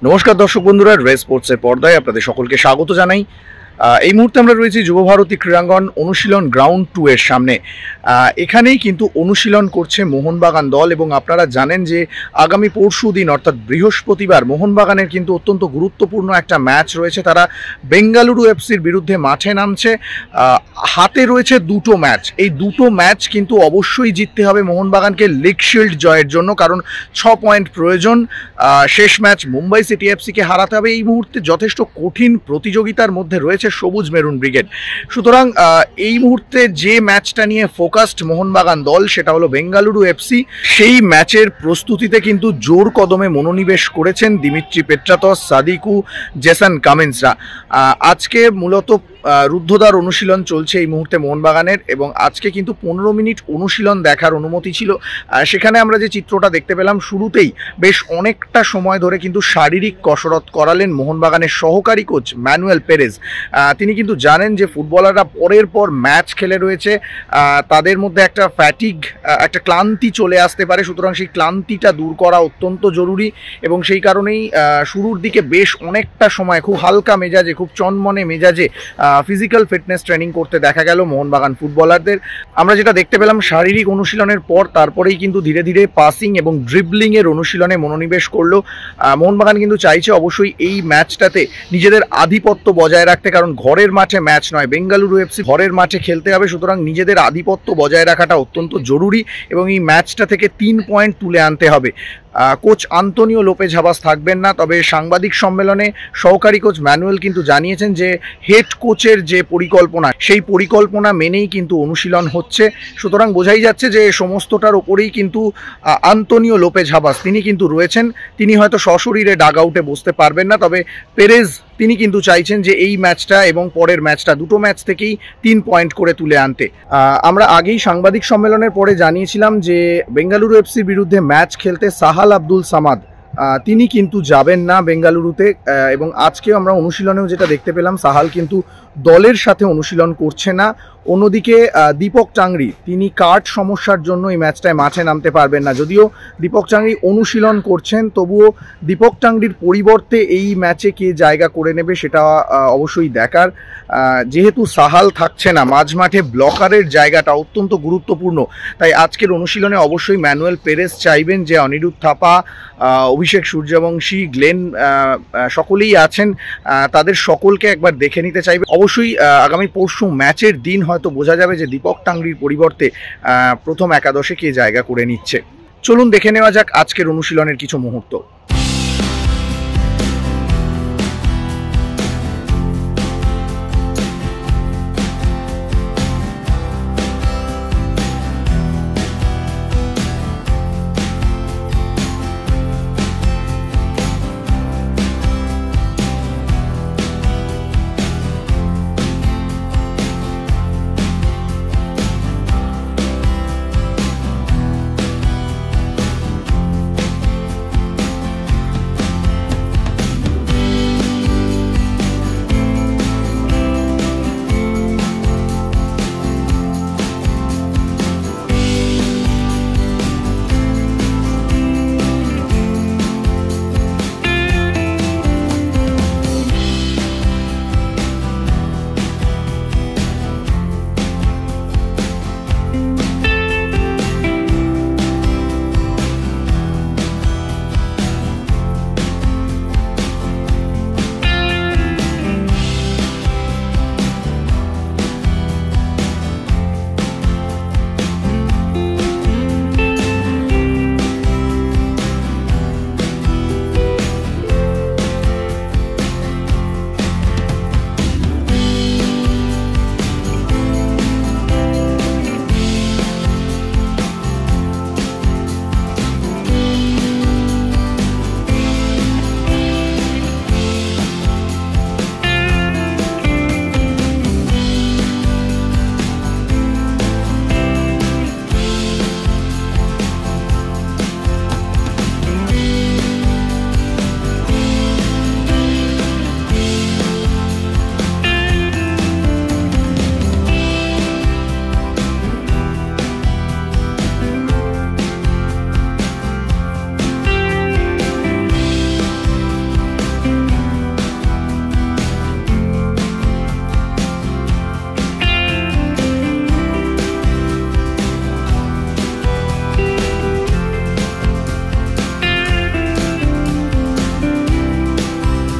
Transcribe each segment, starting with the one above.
নমস্কার দর্শক বন্ধুরা, রেস স্পোর্টসের পর্দায় আপনাদের সকলকে স্বাগত জানাই। এই মুহূর্তে আমরা রয়েছি যুবভারতী ক্রীড়াঙ্গন অনুশীলন গ্রাউন্ড 2 এর সামনে। এখানেই কিন্তু অনুশীলন করছে মোহনবাগান দল এবং আপনারা জানেন যে আগামী পরশু দিন অর্থাৎ বৃহস্পতিবার মোহনবাগানের কিন্তু অত্যন্ত গুরুত্বপূর্ণ একটা ম্যাচ রয়েছে। তারা বেঙ্গালুরু এফসির বিরুদ্ধে মাঠে নামছে। হাতে রয়েছে দুটো ম্যাচ, এই দুটো ম্যাচ কিন্তু অবশ্যই জিততে হবে মোহনবাগানকে লিগ শিল্ড জয়ের জন্য, কারণ 6 পয়েন্ট প্রয়োজন। শেষ ম্যাচ মুম্বাই সিটি এফসিকে হারাতে হবে। এই মুহূর্তে যথেষ্ট কঠিন প্রতিযোগিতার মধ্যে রয়েছে সবুজ মেরুন ব্রিগেড। সুতরাং এই মুহূর্তে যে ম্যাচটা নিয়ে ফোকাসড মোহনবাগান দল সেটা হলো বেঙ্গালুরু এফসি। সেই ম্যাচের প্রস্তুতিতে কিন্তু জোর কদমে মনোনিবেশ করেছেন দিমিত্রি পেট্রাতস, সাদিকু, জেসন কামিন্সরা। আজকে মূলত রুদ্ধদ্বার অনুশীলন চলছে এই মুহূর্তে মোহনবাগানের, এবং আজকে কিন্তু 15 মিনিট অনুশীলন দেখার অনুমতি ছিল। সেখানে আমরা যে চিত্রটা দেখতে পেলাম, শুরুতেই বেশ অনেকটা সময় ধরে কিন্তু শারীরিক কসরত করালেন মোহনবাগানের সহকারী কোচ ম্যানুয়েল পেরেজ। তিনি কিন্তু জানেন যে ফুটবলাররা পরের পর ম্যাচ খেলে রয়েছে, তাদের মধ্যে একটা ফ্যাটিগ, একটা ক্লান্তি চলে আসতে পারে। সুতরাং সেই ক্লান্তিটা দূর করা অত্যন্ত জরুরি, এবং সেই কারণেই শুরুর দিকে বেশ অনেকটা সময় খুব হালকা মেজাজে, খুব চনমনে মেজাজে ফিজিক্যাল ফিটনেস ট্রেনিং করতে দেখা গেল মোহনবাগান ফুটবলারদের। আমরা যেটা দেখতে পেলাম, শারীরিক অনুশীলনের পর তারপরেই কিন্তু ধীরে ধীরে পাসিং এবং ড্রিবলিংয়ের অনুশীলনে মনোনিবেশ করলো মোহনবাগান। কিন্তু চাইছে অবশ্যই এই ম্যাচটাতে নিজেদের আধিপত্য বজায় রাখতে, কারণ ঘরের মাঠে ম্যাচ নয়, বেঙ্গালুরু এফসি ঘরের মাঠে খেলতে হবে। সুতরাং নিজেদের আধিপত্য বজায় রাখাটা অত্যন্ত জরুরি, এবং এই ম্যাচটা থেকে 3 পয়েন্ট তুলে আনতে হবে। কোচ আন্তোনিও লোপেজ হাবাস থাকবেন না, তবে সাংবাদিক সম্মেলনে সহকারী কোচ ম্যানুয়েল কিন্তু জানিয়েছেন যে হেড কোচের যে পরিকল্পনা, সেই পরিকল্পনা মেনেই কিন্তু অনুশীলন হচ্ছে। সুতরাং বোঝাই যাচ্ছে যে সমস্তটার ওপরেই কিন্তু আন্তোনিও লোপেজ হাবাস তিনি কিন্তু রয়েছেন। তিনি হয়তো সশরীরে ডাগ আউটে বসতে পারবেন না, তবে পেরেজ তিনি কিন্তু চাইছেন যে এই ম্যাচটা এবং পরের ম্যাচটা, দুটো ম্যাচ থেকেই 3 পয়েন্ট করে তুলে আনতে। আমরা আগেই সাংবাদিক সম্মেলনের পরে জানিয়েছিলাম যে বেঙ্গালুরু এফসির বিরুদ্ধে ম্যাচ খেলতে সাহাল আব্দুল সামাদ তিনি কিন্তু যাবেন না বেঙ্গালুরুতে, এবং আজকে আমরা অনুশীলনেও যেটা দেখতে পেলাম, সাহাল কিন্তু দলের সাথে অনুশীলন করছে না। অন্যদিকে দীপক টাংরি তিনি কার্ড সমস্যার জন্য এই ম্যাচটায় মাঠে নামতে পারবেন না। যদিও দীপক টাংরি অনুশীলন করছেন, তবুও দীপক টাংরির পরিবর্তে এই ম্যাচে কে জায়গা করে নেবে সেটা অবশ্যই দেখার। যেহেতু সাহাল থাকছে না, মাঝ মাঠে ব্লকারের জায়গাটা অত্যন্ত গুরুত্বপূর্ণ। তাই আজকের অনুশীলনে অবশ্যই ম্যানুয়েল পেরেজ চাইবেন যে অনিরুদ্ধ থাপা, অভিষেক সূর্যবংশী, গ্লেন সকলেই আছেন, তাদের সকলকে একবার দেখে নিতে চাইবে। অবশ্যই আগামী পরশু ম্যাচের দিন হয়তো বোঝা যাবে যে দীপক টাংরির পরিবর্তে প্রথম একাদশে কে জায়গা করে নিচ্ছে। চলুন দেখে নেওয়া যাক আজকের অনুশীলনের কিছু মুহূর্ত।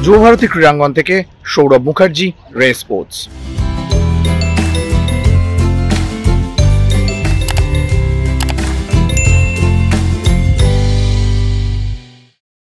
যুবভারতী ক্রীড়াঙ্গন থেকে সৌরভ মুখার্জি, রে স্পোর্টস।